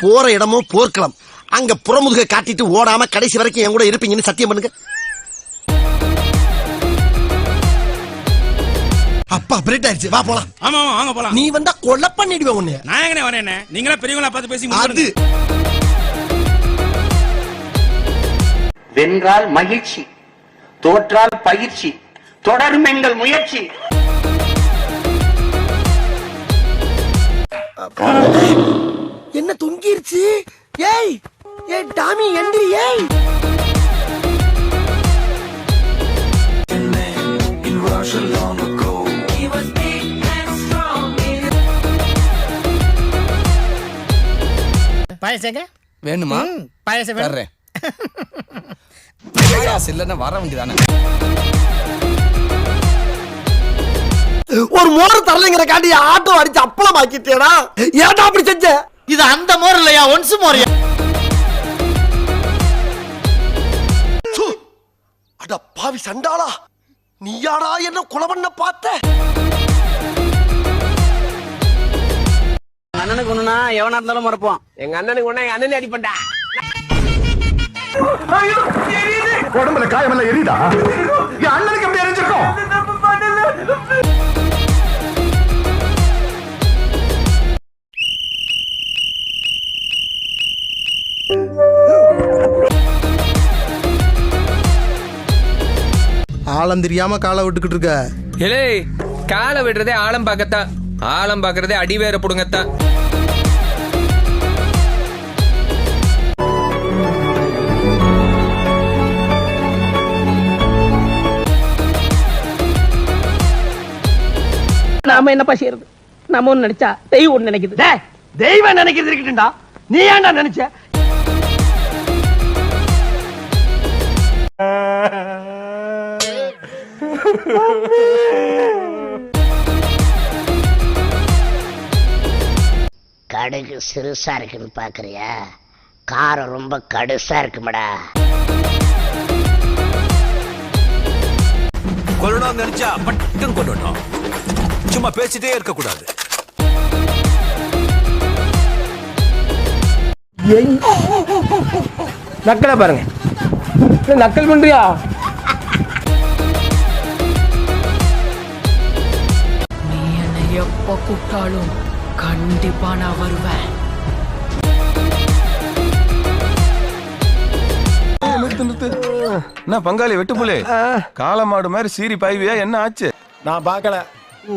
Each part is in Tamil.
போற இடமோ போர்க்களம். அங்க புறமுதுக காட்டிட்டு ஓடாம கடைசி வரைக்கும் என் கூட இருப்பீங்கன்னு சத்தியம் பண்ணுங்க. அப்பா பிரேட் ஆயிடுச்சு, வா போலாம். ஆமா வாங்க போலாம். நீ வந்தா கொலை பண்ணிடுவேன் உன்னை. நான் எங்கனே வரேனே, நீங்களா பெரியவங்களா பார்த்து பேசி அது வென்றால் மகிழ்ச்சி, தோற்றால் பயிற்சி, தொடரும் எங்கள் முயற்சி. என்ன தொங்கிருச்சு? ஏய் ஏய் டாமி எந்திரி. ஏய் பாயசங்க வேணுமா? பாயசம் வர்றேன். இல்லன்னா வர வேண்டியதானே. ஒரு மோர் தரலைங்கிற காட்டி ஆட்டோ அடிச்சு அப்பளம் ஆக்கிட்டேடா. ஏன்டா அப்படி செஞ்ச? இது அந்த மோர் இல்லையா, ஒன்ஸ் மோர். அட பாவி சண்டாளா, நீயாடா என்ன கொலை பண்ண பார்த்த? அண்ணனுக்கு ஒண்ணுனா எவனா இருந்தாலும் மறப்போம். எங்க அண்ணனுக்கு ஒண்ணா எங்க அண்ணனே அடிப்பண்டா. உடம்புல காயமெல்லாம் எரியுதா? என் அண்ணனுக்கு எப்படி எரிஞ்சிருக்கும்? ஆழம் தெரியாம காலை விட்டுக்கிட்டு இருக்க. ஏலே, காலை விடுறதே ஆழம் பார்க்கத்தான், ஆழம் பார்க்கறதே அடி வேற புடுங்கத்தான். நாம என்னப்பா செய்யறது? நம்ம ஒண்ணு நினைச்சா தெய்வம் ஒண்ணு நினைக்குது. தெய்வம் நினைக்கிறது இருக்கட்டும்டா, நீ ஏன்டா நினைச்ச? கடுகு சிறுசா இருக்குன்னு பாக்குறியா? காரம் ரொம்ப கடுசா இருக்குமடா. கொல்லணும் நினைச்சா பட்டும் கொல்லணும், சும்மா பேசிட்டே இருக்க கூடாது. நக்கலை பாருங்க, நக்கல் பண்றியா? நீ என்னை எப்ப கூப்பிட்டாலும் கண்டிப்பா நான் வருவேன். என்ன பங்காளி வெட்டுப்புலே, காளமாடு மாதிரி சீரி பாய்வியா? என்ன ஆச்சு? நான் பார்க்கல.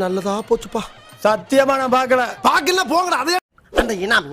நல்லதா போச்சுப்பா. சத்தியமா நான் பார்க்கல. பாக்கல போங்கடா. அதே அந்த இனாம்